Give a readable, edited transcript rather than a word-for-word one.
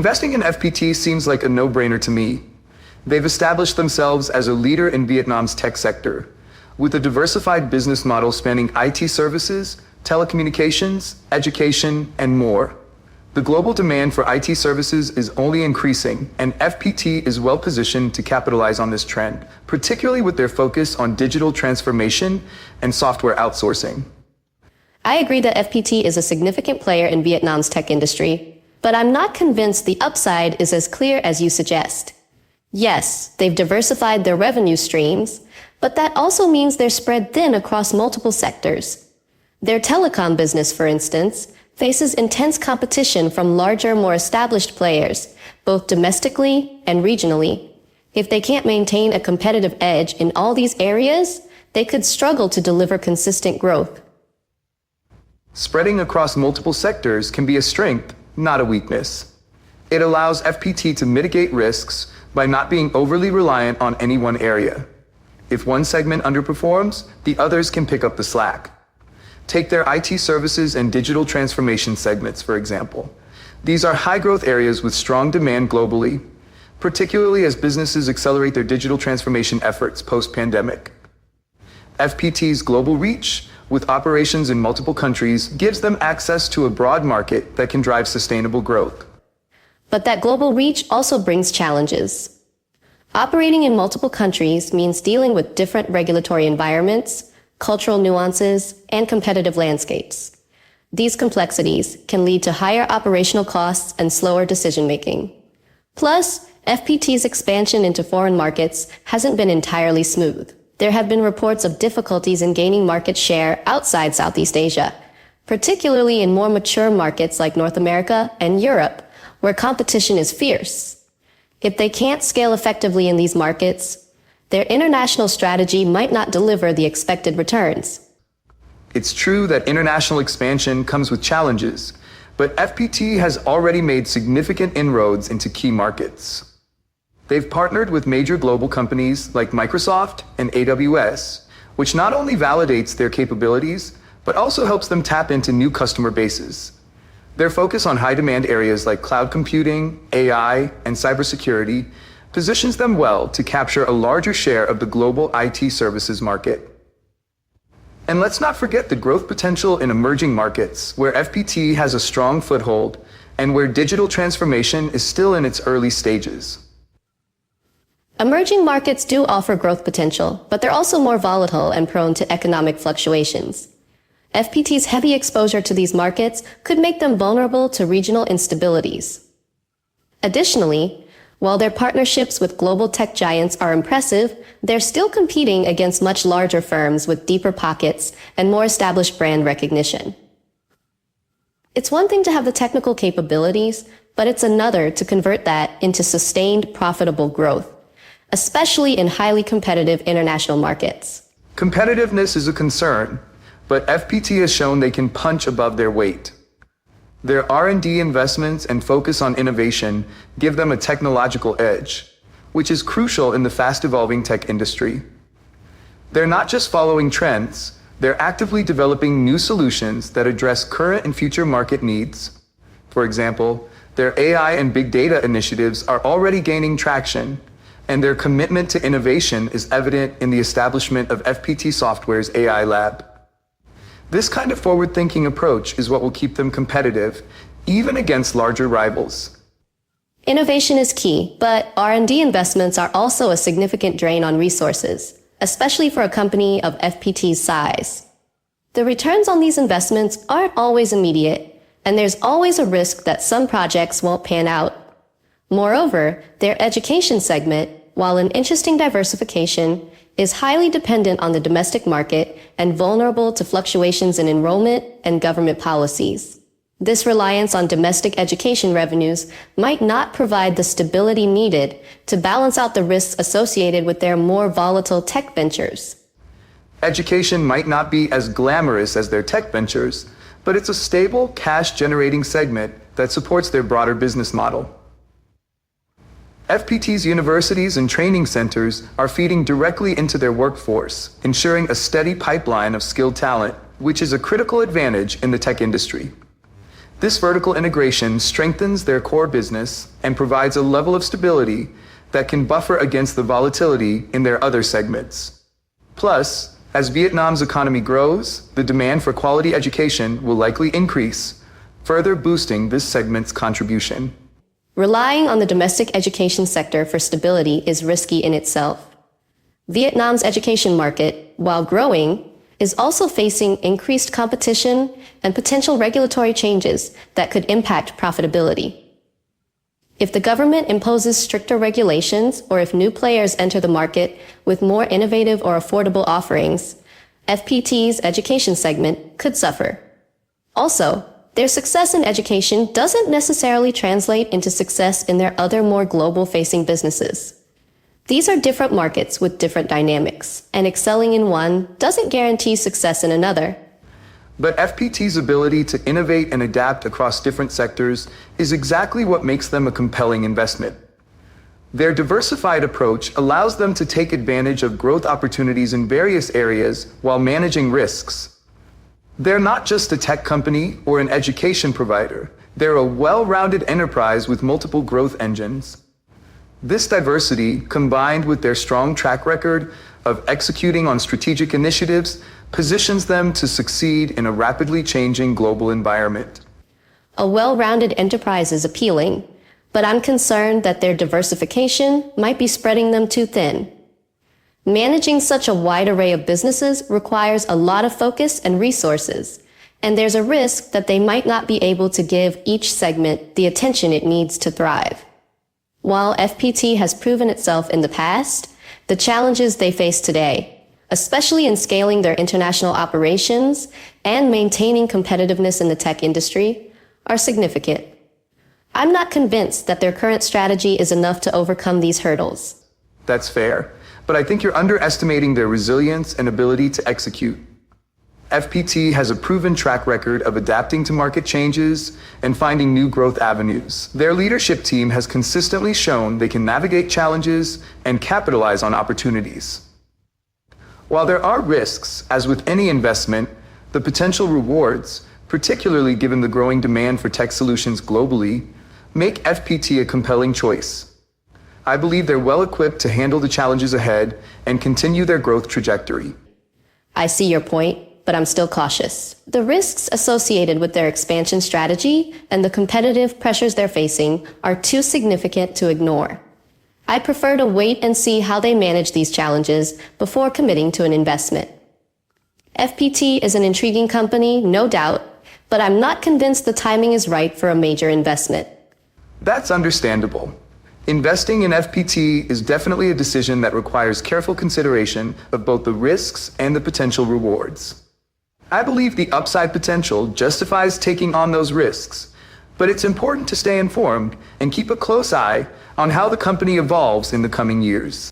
Investing in FPT seems like a no-brainer to me. They've established themselves as a leader in Vietnam's tech sector, with a diversified business model spanning IT services, telecommunications, education, and more. The global demand for IT services is only increasing, and FPT is well positioned to capitalize on this trend, particularly with their focus on digital transformation and software outsourcing. I agree that FPT is a significant player in Vietnam's tech industry, but I'm not convinced the upside is as clear as you suggest. Yes, they've diversified their revenue streams, but that also means they're spread thin across multiple sectors. Their telecom business, for instance, faces intense competition from larger, more established players, both domestically and regionally. If they can't maintain a competitive edge in all these areas, they could struggle to deliver consistent growth. Spreading across multiple sectors can be a strength, not a weakness. It allows FPT to mitigate risks by not being overly reliant on any one area. If one segment underperforms, the others can pick up the slack. Take their IT services and digital transformation segments, for example. These are high-growth areas with strong demand globally, particularly as businesses accelerate their digital transformation efforts post-pandemic. FPT's global reach, with operations in multiple countries, gives them access to a broad market that can drive sustainable growth. But that global reach also brings challenges. Operating in multiple countries means dealing with different regulatory environments, cultural nuances, and competitive landscapes. These complexities can lead to higher operational costs and slower decision-making. Plus, FPT's expansion into foreign markets hasn't been entirely smooth. There have been reports of difficulties in gaining market share outside Southeast Asia, particularly in more mature markets like North America and Europe, where competition is fierce. If they can't scale effectively in these markets, their international strategy might not deliver the expected returns. It's true that international expansion comes with challenges, but FPT has already made significant inroads into key markets. They've partnered with major global companies like Microsoft and AWS, which not only validates their capabilities, but also helps them tap into new customer bases. Their focus on high-demand areas like cloud computing, AI, and cybersecurity positions them well to capture a larger share of the global IT services market. And let's not forget the growth potential in emerging markets, where FPT has a strong foothold and where digital transformation is still in its early stages. Emerging markets do offer growth potential, but they're also more volatile and prone to economic fluctuations. FPT's heavy exposure to these markets could make them vulnerable to regional instabilities. Additionally, while their partnerships with global tech giants are impressive, they're still competing against much larger firms with deeper pockets and more established brand recognition. It's one thing to have the technical capabilities, but it's another to convert that into sustained, profitable growth, especially in highly competitive international markets. Competitiveness is a concern, but FPT has shown they can punch above their weight. Their R&D investments and focus on innovation give them a technological edge, which is crucial in the fast-evolving tech industry. They're not just following trends, they're actively developing new solutions that address current and future market needs. For example, their AI and big data initiatives are already gaining traction, and their commitment to innovation is evident in the establishment of FPT Software's AI Lab. This kind of forward-thinking approach is what will keep them competitive, even against larger rivals. Innovation is key, but R&D investments are also a significant drain on resources, especially for a company of FPT's size. The returns on these investments aren't always immediate, and there's always a risk that some projects won't pan out. Moreover, their education segment, while an interesting diversification, is highly dependent on the domestic market and vulnerable to fluctuations in enrollment and government policies. This reliance on domestic education revenues might not provide the stability needed to balance out the risks associated with their more volatile tech ventures. Education might not be as glamorous as their tech ventures, but it's a stable, cash-generating segment that supports their broader business model. FPT's universities and training centers are feeding directly into their workforce, ensuring a steady pipeline of skilled talent, which is a critical advantage in the tech industry. This vertical integration strengthens their core business and provides a level of stability that can buffer against the volatility in their other segments. Plus, as Vietnam's economy grows, the demand for quality education will likely increase, further boosting this segment's contribution. Relying on the domestic education sector for stability is risky in itself. Vietnam's education market, while growing, is also facing increased competition and potential regulatory changes that could impact profitability. If the government imposes stricter regulations or if new players enter the market with more innovative or affordable offerings, FPT's education segment could suffer. Also, their success in education doesn't necessarily translate into success in their other more global-facing businesses. These are different markets with different dynamics, and excelling in one doesn't guarantee success in another. But FPT's ability to innovate and adapt across different sectors is exactly what makes them a compelling investment. Their diversified approach allows them to take advantage of growth opportunities in various areas while managing risks. They're not just a tech company or an education provider. They're a well-rounded enterprise with multiple growth engines. This diversity, combined with their strong track record of executing on strategic initiatives, positions them to succeed in a rapidly changing global environment. A well-rounded enterprise is appealing, but I'm concerned that their diversification might be spreading them too thin. Managing such a wide array of businesses requires a lot of focus and resources, and there's a risk that they might not be able to give each segment the attention it needs to thrive. While FPT has proven itself in the past, the challenges they face today, especially in scaling their international operations and maintaining competitiveness in the tech industry, are significant. I'm not convinced that their current strategy is enough to overcome these hurdles. That's fair, but I think you're underestimating their resilience and ability to execute. FPT has a proven track record of adapting to market changes and finding new growth avenues. Their leadership team has consistently shown they can navigate challenges and capitalize on opportunities. While there are risks, as with any investment, the potential rewards, particularly given the growing demand for tech solutions globally, make FPT a compelling choice. I believe they're well equipped to handle the challenges ahead and continue their growth trajectory. I see your point, but I'm still cautious. The risks associated with their expansion strategy and the competitive pressures they're facing are too significant to ignore. I prefer to wait and see how they manage these challenges before committing to an investment. FPT is an intriguing company, no doubt, but I'm not convinced the timing is right for a major investment. That's understandable. Investing in FPT is definitely a decision that requires careful consideration of both the risks and the potential rewards. I believe the upside potential justifies taking on those risks, but it's important to stay informed and keep a close eye on how the company evolves in the coming years.